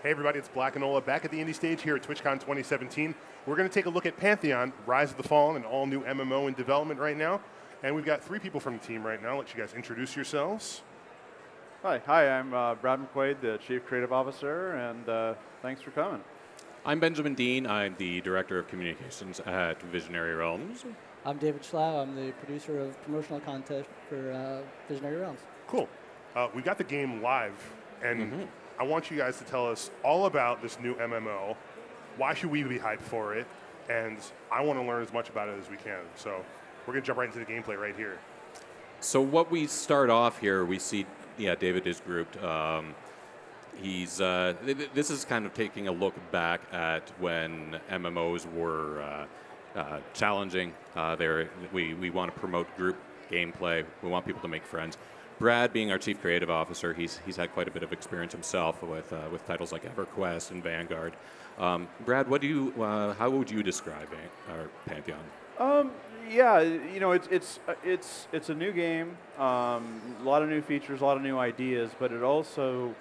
Hey everybody, it's Black and Ola back at the indie stage here at TwitchCon 2017. We're going to take a look at Pantheon, Rise of the Fallen, an all-new MMO in development right now. And we've got 3 people from the team right now. I'll let you guys introduce yourselves. Hi, I'm Brad McQuaid, the Chief Creative Officer, and thanks for coming. I'm Benjamin Dean. I'm the Director of Communications at Visionary Realms. I'm David Schlau. I'm the producer of promotional content for Visionary Realms. Cool. We got the game live, and I want you guys to tell us all about this new MMO. Why should we be hyped for it? And I want to learn as much about it as we can. So we're going to jump right into the gameplay right here. So what we start off here, we see, David is grouped. This is kind of taking a look back at when MMOs were challenging. We want to promote group gameplay. We want people to make friends. Brad, being our Chief Creative Officer, he's had quite a bit of experience himself with titles like EverQuest and Vanguard. Brad, how would you describe our Pantheon? Yeah, it's a new game, a lot of new features, a lot of new ideas, but it also,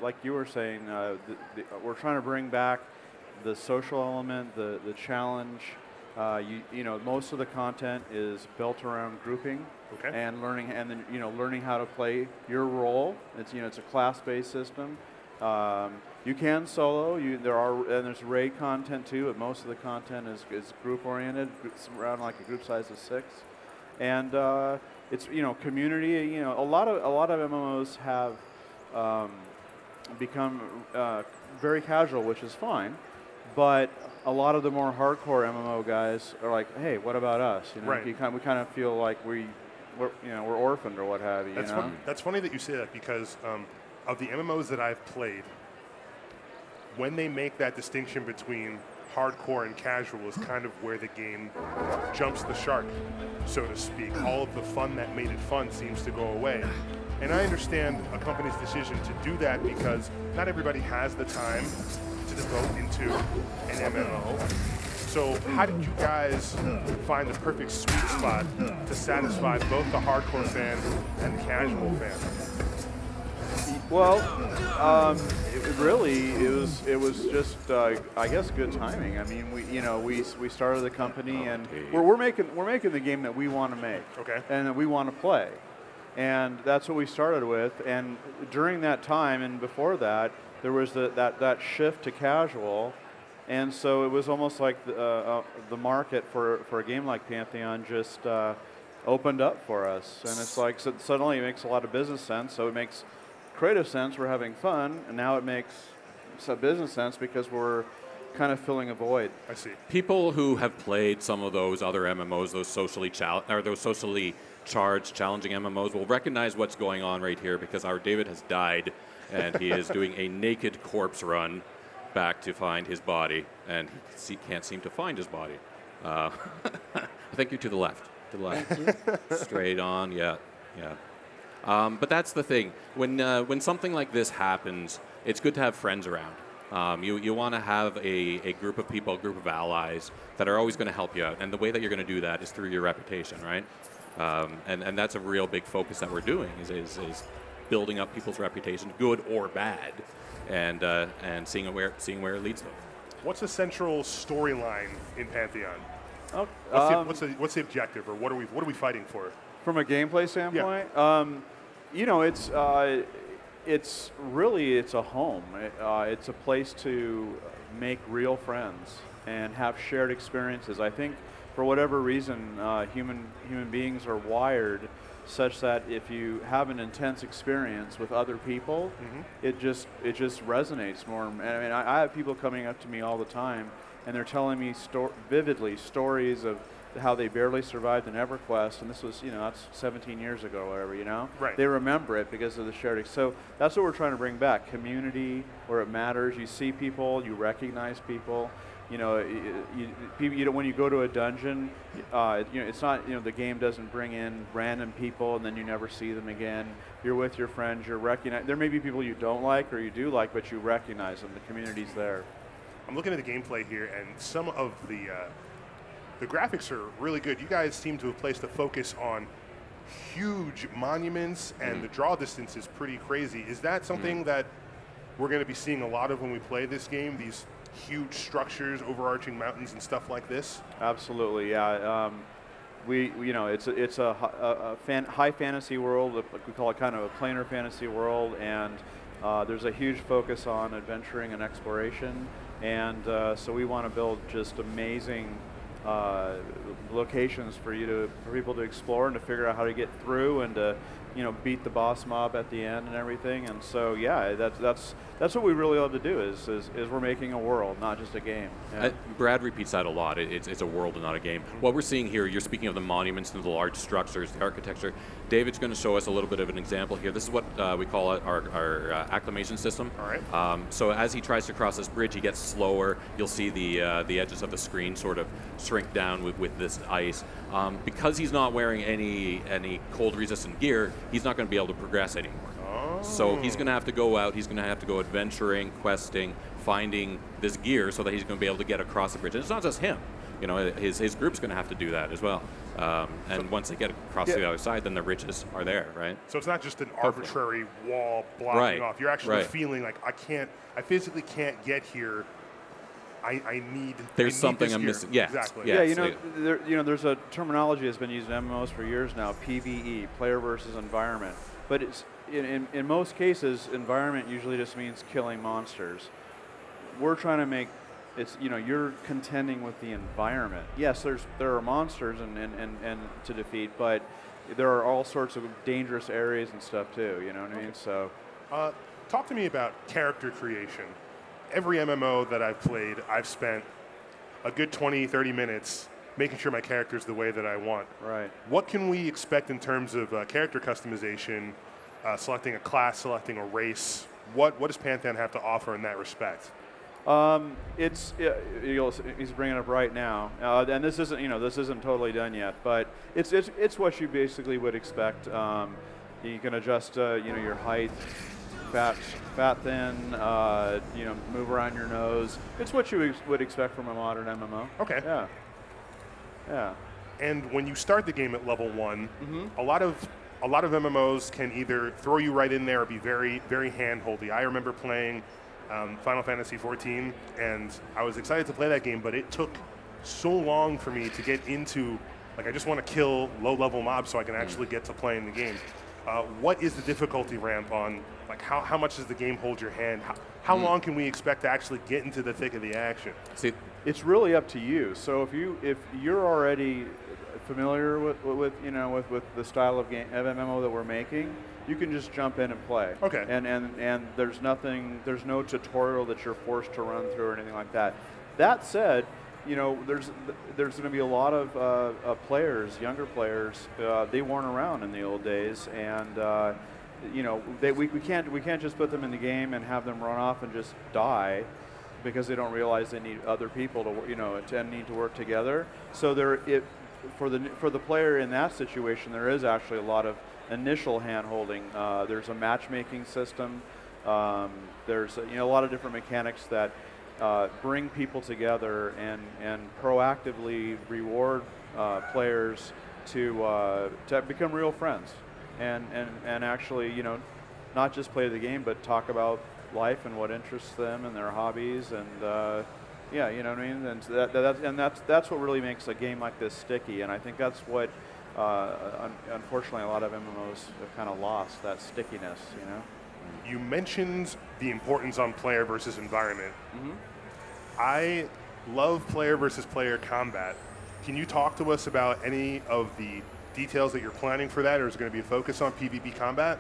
like you were saying, we're trying to bring back the social element, the challenge. Most of the content is built around grouping and learning, and then learning how to play your role. It's a class-based system. You can solo. There's raid content too, but most of the content is group-oriented. It's around like a group size of 6, and it's community. A lot of MMOs have become very casual, which is fine, but a lot of the more hardcore MMO guys are like, hey, what about us? Right. We kind of feel like we're orphaned or what have you. That's funny that you say that, because of the MMOs that I've played, when they make that distinction between hardcore and casual is kind of where the game jumps the shark, so to speak. All of the fun that made it fun seems to go away. And I understand a company's decision to do that because not everybody has the time to devote into an MMO. So how did you guys find the perfect sweet spot to satisfy both the hardcore fan and the casual fan? Well, it was just I guess good timing. I mean, we started the company, and we're making the game that we want to make, and that we want to play, and that's what we started with. And during that time and before that, there was that shift to casual, and so it was almost like the market for a game like Pantheon just opened up for us, and it's like suddenly it makes a lot of business sense. So it makes creative sense, we're having fun, and now it makes some business sense because we're kind of filling a void. I see. People who have played some of those other MMOs, those socially charged, challenging MMOs, will recognize what's going on right here, because our David has died, and he is doing a naked corpse run back to find his body, and he can't seem to find his body. I think you're to the left. To the left. Straight on. Yeah. But that's the thing. When something like this happens, it's good to have friends around. You want to have a group of people, a group of allies that are always going to help you out. And the way that you're going to do that is through your reputation, right? And that's a real big focus that we're doing, is building up people's reputation, good or bad, and seeing where it leads them. What's the central storyline in Pantheon? What's the objective, or what are we fighting for? From a gameplay standpoint, it's really a home. It's a place to make real friends and have shared experiences. I think for whatever reason, human beings are wired such that if you have an intense experience with other people, it just resonates more. And I mean, I have people coming up to me all the time, and they're telling me vividly stories of how they barely survived an EverQuest, and this was, that's 17 years ago or whatever, Right. They remember it because of the shared. So that's what we're trying to bring back: community where it matters. You see people, you recognize people. When you go to a dungeon, it's not, the game doesn't bring in random people and then you never see them again. You're with your friends. There may be people you don't like or you do like, but you recognize them. The community's there. I'm looking at the gameplay here, and some of the graphics are really good. You guys seem to have placed a focus on huge monuments, and the draw distance is pretty crazy. Is that something that we're going to be seeing a lot of when we play this game, these huge structures, overarching mountains and stuff like this? Absolutely, yeah. It's a high fantasy world. We call it kind of a planar fantasy world, and there's a huge focus on adventuring and exploration. And so we want to build just amazing locations for people to explore and to figure out how to get through and to beat the boss mob at the end and everything. And so yeah, that's what we really love to do is we're making a world, not just a game. Yeah. Brad repeats that a lot. It's a world and not a game. What we're seeing here, you're speaking of the monuments and the large structures, the architecture. David's going to show us a little bit of an example here. This is what we call our acclimation system. All right. So as he tries to cross this bridge, he gets slower. You'll see the edges of the screen sort of shrink down with this ice. Because he's not wearing any cold resistant gear, he's not going to be able to progress anymore. Oh. So he's going to have to go out, he's going to have to go adventuring, questing, finding this gear so that he's going to be able to get across the bridge. And it's not just him. His group's going to have to do that as well. And once they get across to the other side, then the riches are there, right? So it's not just an arbitrary wall blocking off. You're actually Right. feeling like I physically can't get here. I need. There's something this I'm gear. missing. Yeah, Exactly. Yeah, there's a terminology that's been used in MMOs for years now, PvE, player versus environment. But it's in most cases, environment usually just means killing monsters. We're trying to make you're contending with the environment. Yes, there are monsters and to defeat, but there are all sorts of dangerous areas and stuff too. You know what I mean? So, talk to me about character creation. Every MMO that I've played, I've spent a good 20, 30 minutes making sure my character's the way that I want. Right. What can we expect in terms of character customization, selecting a class, selecting a race? What does Pantheon have to offer in that respect? He's bringing it up right now, and this isn't totally done yet, but it's what you basically would expect. You can adjust your height, fat, thin, move around your nose. It's what you would expect from a modern MMO. Okay. Yeah. Yeah. And when you start the game at level 1, Mm-hmm. a lot of MMOs can either throw you right in there or be very, very hand-holdy. I remember playing Final Fantasy XIV, and I was excited to play that game, but it took so long for me to get into, I just want to kill low-level mobs so I can actually get to playing the game. What is the difficulty ramp on, how much does the game hold your hand? How long can we expect to actually get into the thick of the action? See, it's really up to you. So if you're already familiar with the style of game of MMO that we're making, you can just jump in and play. Okay. And there's no tutorial that you're forced to run through or anything like that. That said, there's going to be a lot of players, younger players. They weren't around in the old days, and we can't just put them in the game and have them run off and just die because they don't realize they need other people to need to work together. So for the player in that situation, there is actually a lot of initial hand-holding. There's a matchmaking system. There's a lot of different mechanics that bring people together and proactively reward players to become real friends and actually not just play the game but talk about life and what interests them and their hobbies and yeah, you know what I mean? And that's what really makes a game like this sticky, and I think that's what unfortunately a lot of MMOs have kind of lost, that stickiness, You mentioned the importance on player versus environment. Mm-hmm. I love player versus player combat. Can you talk to us about any of the details that you're planning for that, or is it going to be a focus on PvP combat?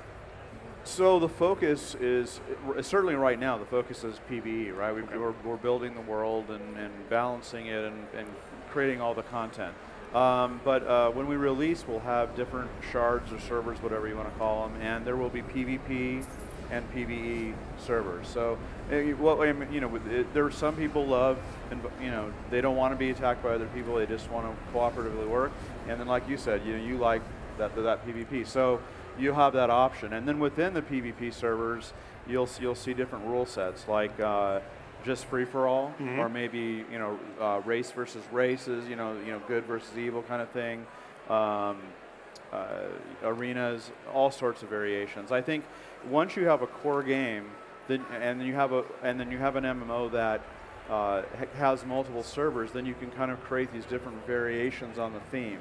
So the focus is, certainly right now, the focus is PvE, right? We're building the world and balancing it and creating all the content. But when we release, we'll have different shards or servers, whatever you want to call them, and there will be PvP and PvE servers. So, there are some people love, and they don't want to be attacked by other people. They just want to cooperatively work. And then, like you said, you like that PvP. So you have that option. And then within the PvP servers, you'll see different rule sets, like just free for all, mm-hmm. or maybe race versus races, good versus evil kind of thing. Arenas, all sorts of variations. I think once you have a core game, then you have an MMO that has multiple servers, then you can kind of create these different variations on the theme,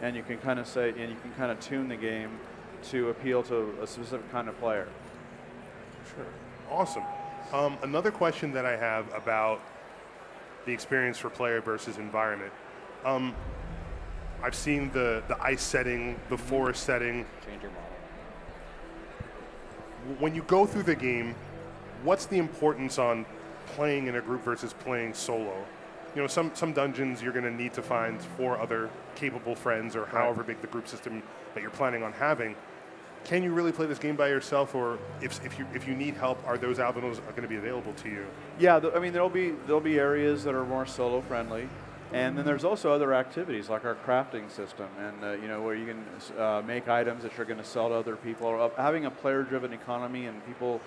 and you can kind of tune the game to appeal to a specific kind of player. Sure. Awesome. Another question that I have about the experience for player versus environment. I've seen the ice setting, the forest setting. Change your model. When you go through the game, what's the importance on playing in a group versus playing solo? You know, some dungeons you're going to need to find 4 other capable friends, or however big the group system that you're planning on having. Can you really play this game by yourself, or if you need help, are those avenues going to be available to you? Yeah, I mean there'll be areas that are more solo friendly, and then there's also other activities like our crafting system, and you know, where you can make items that you're going to sell to other people. Or having a player-driven economy and people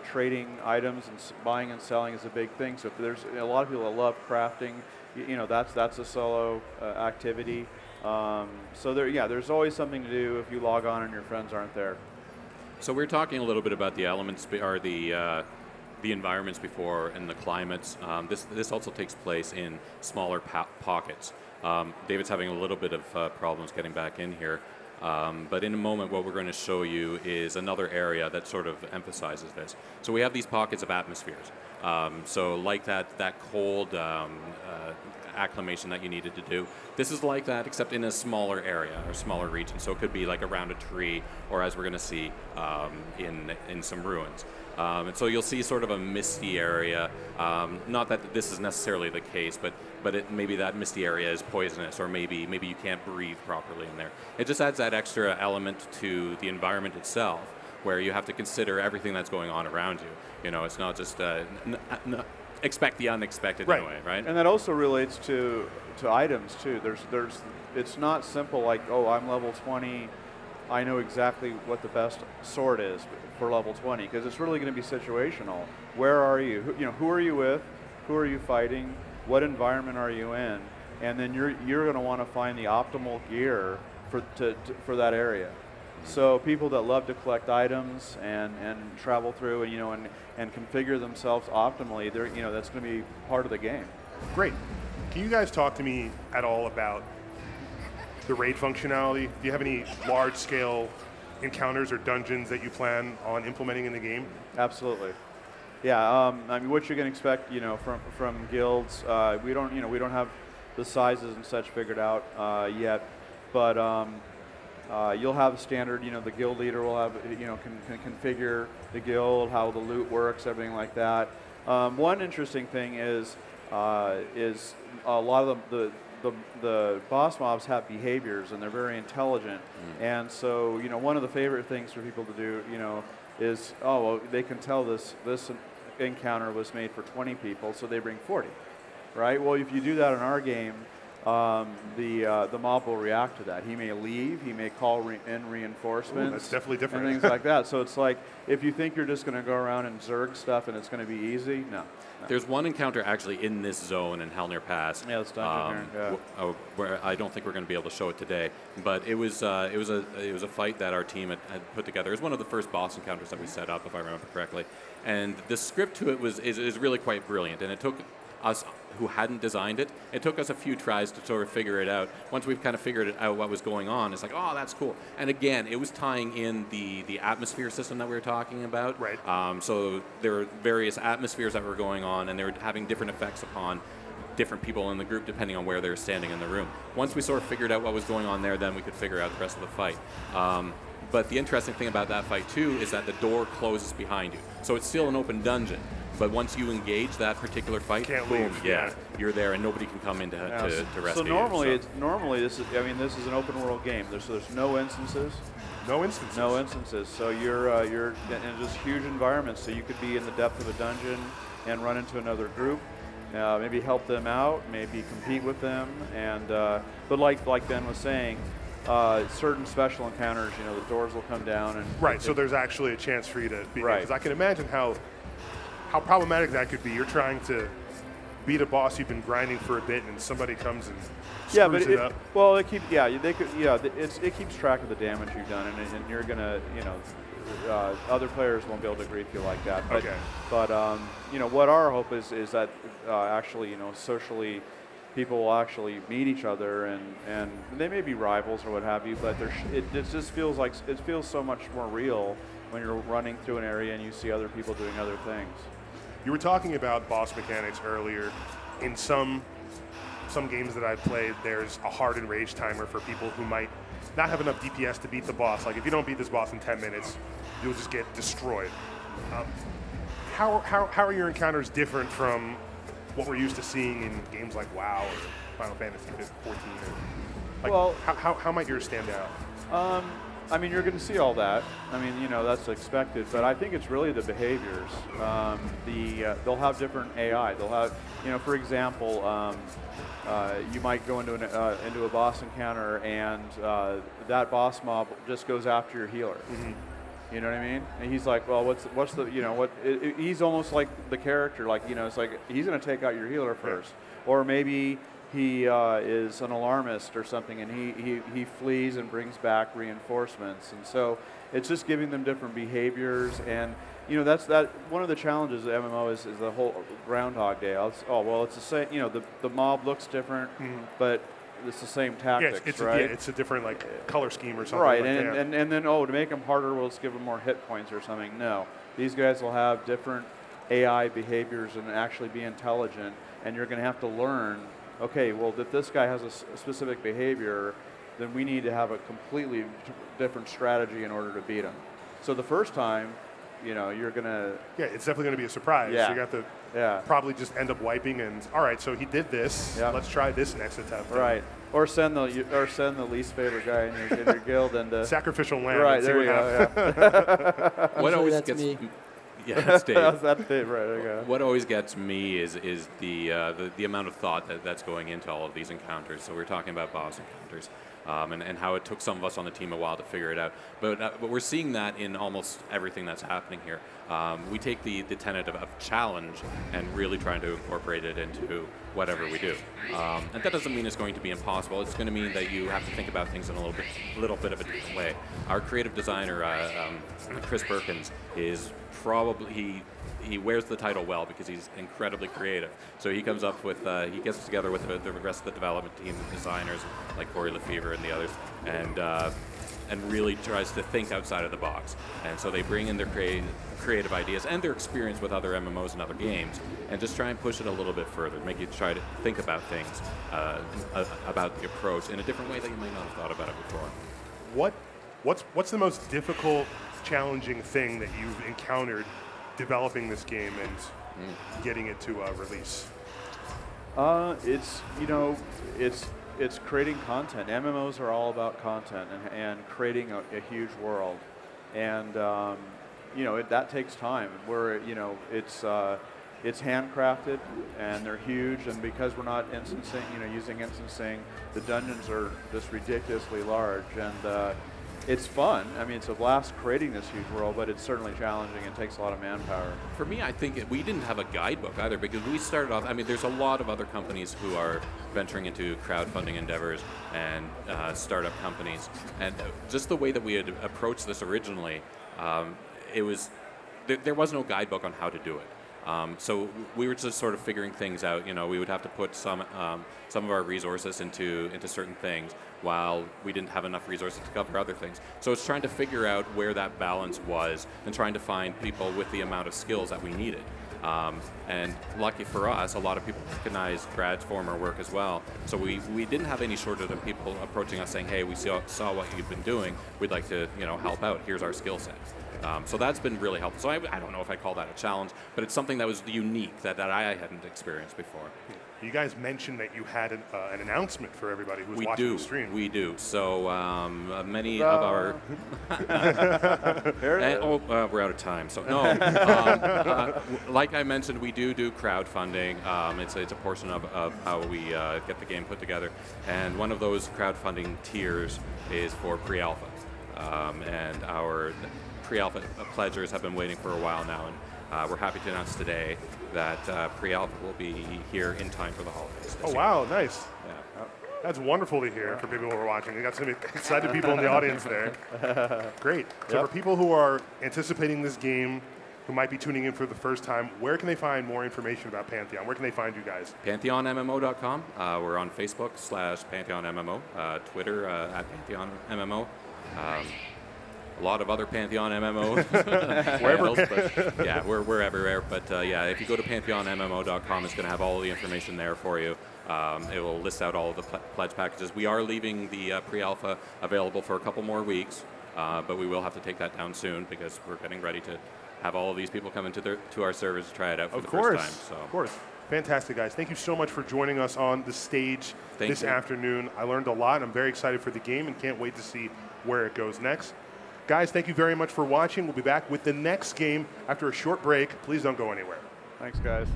trading items and buying and selling is a big thing. So if there's a lot of people that love crafting, you know, that's a solo activity. So there's always something to do if you log on and your friends aren't there. So we're talking a little bit about the elements, or the environments before, and the climates. This also takes place in smaller pockets. David's having a little bit of problems getting back in here. But in a moment, what we're going to show you is another area that sort of emphasizes this. So we have these pockets of atmospheres. So like that cold acclimation that you needed to do. This is like that, except in a smaller area or smaller region. So it could be like around a tree, or as we're going to see in some ruins. And so you'll see sort of a misty area. Not that this is necessarily the case, but maybe that misty area is poisonous, or maybe you can't breathe properly in there. It just adds that extra element to the environment itself, where you have to consider everything that's going on around you. You know, it's not just expect the unexpected in a way, right? And that also relates to items too. It's not simple like, oh, I'm level 20, I know exactly what the best sword is for level 20, because it's really going to be situational. Where are you? Who are you with? Who are you fighting? What environment are you in? And then you're going to want to find the optimal gear for that area. So people that love to collect items and travel through and configure themselves optimally, that's going to be part of the game. Great. Can you guys talk to me at all about the raid functionality? Do you have any large-scale encounters or dungeons that you plan on implementing in the game? Absolutely. Yeah. I mean, what you can expect, from guilds. We don't have the sizes and such figured out yet, but. You'll have standard, the guild leader will have, can configure the guild, how the loot works, everything like that. One interesting thing is a lot of the boss mobs have behaviors, and they're very intelligent. And so, one of the favorite things for people to do, is, oh, well, they can tell this encounter was made for 20 people, so they bring 40, right? Well, if you do that in our game, the mob will react to that. He may leave. He may call in reinforcements. Ooh, that's definitely different. And things like that. So it's like, if you think you're just going to go around and zerg stuff and it's going to be easy, no. There's one encounter actually in this zone in Halnir Pass. Yeah, this dungeon here. Yeah. Where I don't think we're going to be able to show it today, but it was a fight that our team had put together. It was one of the first boss encounters that we set up, if I remember correctly, and the script to it is really quite brilliant, and it took us who hadn't designed it, it took us a few tries to sort of figure it out. Once we've kind of figured out what was going on, it's like, oh, that's cool. And again, it was tying in the atmosphere system that we were talking about. Right. So there were various atmospheres that were going on, and they were having different effects upon different people in the group depending on where they were standing in the room. Once we sort of figured out what was going on there, then we could figure out the rest of the fight. But the interesting thing about that fight, too, is that the door closes behind you. So it's still an open dungeon. But once you engage that particular fight, boom, yeah, you're there, and nobody can come in to rescue you. So normally this is an open world game. There's no instances. No instances. No instances. So you're in just huge environments. So you could be in the depth of a dungeon and run into another group, maybe help them out, maybe compete with them, and but like Ben was saying. Certain special encounters, the doors will come down and right. So there's actually a chance for you to be right. Because I can imagine how problematic that could be. You're trying to beat a boss you've been grinding for a bit, and somebody comes and Yeah, screws but it up. well, it keeps it keeps track of the damage you've done, and you're gonna other players won't be able to grief you like that. But, Okay. But what our hope is that actually socially, people will actually meet each other, and they may be rivals or what have you, but it just feels like it feels so much more real when you're running through an area and you see other people doing other things. You were talking about boss mechanics earlier. In some games that I've played, there's a hard and rage timer for people who might not have enough DPS to beat the boss. Like if you don't beat this boss in 10 minutes, you'll just get destroyed. How are your encounters different from what we're used to seeing in games like WoW or Final Fantasy 14? Like, Well, how might yours stand out? I mean, you're going to see all that. I mean, that's expected. But I think it's really the behaviors. They'll have different AI. They'll have, for example, you might go into a boss encounter, and that boss mob just goes after your healer. Mm-hmm. You know what I mean? And he's like, well, what's the he's almost like the character. Like it's like he's going to take out your healer first, or maybe he is an alarmist or something, and he flees and brings back reinforcements. And so it's just giving them different behaviors. And that's one of the challenges of MMO is the whole Groundhog Day. It's the same. The mob looks different, but it's the same tactics, right? It's a different color scheme or something. Right, like and then to make them harder, we'll just give them more hit points or something. No, these guys will have different AI behaviors and actually be intelligent, and you're going to have to learn. Okay, well, if this guy has a specific behavior, then we need to have a completely different strategy in order to beat him. So the first time, you're going to... Yeah, it's definitely going to be a surprise. Yeah. So you got to probably just end up wiping and, all right, so he did this. Yeah. Let's try this next attempt. Right. Or send the least favorite guy in your guild and sacrificial lamb. Right, and see there you what go. happens. Yeah. What always that's gets me. Yeah, that's Dave. That's Dave, right, there you go. What always gets me is the amount of thought that's going into all of these encounters. So we're talking about boss encounters, and how it took some of us on the team a while to figure it out. But we're seeing that in almost everything that's happening here. We take the tenet of challenge and really trying to incorporate it into whatever we do. And that doesn't mean it's going to be impossible. It's going to mean that you have to think about things in a little bit of a different way. Our creative designer, Chris Perkins, is probably he wears the title well because he's incredibly creative. So he comes up with he gets together with the rest of the development team, the designers like Corey Lefevre and the others, and really tries to think outside of the box. And so they bring in their creative ideas and their experience with other MMOs and other games, and just try and push it a little bit further, make you try to think about things, about the approach in a different way that you might not have thought about it before. What's the most difficult, challenging thing that you've encountered developing this game and getting it to release? It's creating content. MMOs are all about content and creating a huge world, and that takes time. It's handcrafted, and they're huge, and because we're not using instancing, the dungeons are just ridiculously large, and it's fun. I mean, it's a blast creating this huge world, but it's certainly challenging and takes a lot of manpower. For me, I think we didn't have a guidebook either, because we started off, I mean, there's a lot of other companies who are venturing into crowdfunding endeavors and startup companies. And just the way that we had approached this originally, there was no guidebook on how to do it. So we were just sort of figuring things out. We would have to put some of our resources into certain things, while we didn't have enough resources to cover other things. So it's trying to figure out where that balance was and trying to find people with the amount of skills that we needed. And lucky for us, a lot of people recognized Brad's former work as well. So we didn't have any shortage of people approaching us saying, hey, we saw what you've been doing. We'd like to help out. Here's our skill set. So that's been really helpful. So I don't know if I call that a challenge, but it's something that was unique that I hadn't experienced before. You guys mentioned that you had an announcement for everybody who was watching the stream. We do. So many of our... we're out of time. So no, like I mentioned, we do crowdfunding. It's a portion of how we get the game put together. And one of those crowdfunding tiers is for pre-alpha. And our pre-alpha pledgers have been waiting for a while now, and we're happy to announce today that pre-alpha will be here in time for the holidays. Oh, wow, nice. Yeah. That's wonderful to hear for people who are watching. We got some excited people in the audience there. Great. So for people who are anticipating this game, who might be tuning in for the first time, where can they find more information about Pantheon? Where can they find you guys? PantheonMMO.com. We're on Facebook /PantheonMMO, Twitter @PantheonMMO. A lot of other Pantheon MMOs. Wherever. Yeah, we're everywhere. But yeah, if you go to PantheonMMO.com, it's going to have all the information there for you. It will list out all of the pledge packages. We are leaving the pre-alpha available for a couple more weeks, but we will have to take that down soon because we're getting ready to have all of these people come into to our servers to try it out for the first time. So. Of course. Fantastic, guys. Thank you so much for joining us on the stage this afternoon. I learned a lot. I'm very excited for the game and can't wait to see where it goes next. Guys, thank you very much for watching. We'll be back with the next game after a short break. Please don't go anywhere. Thanks, guys.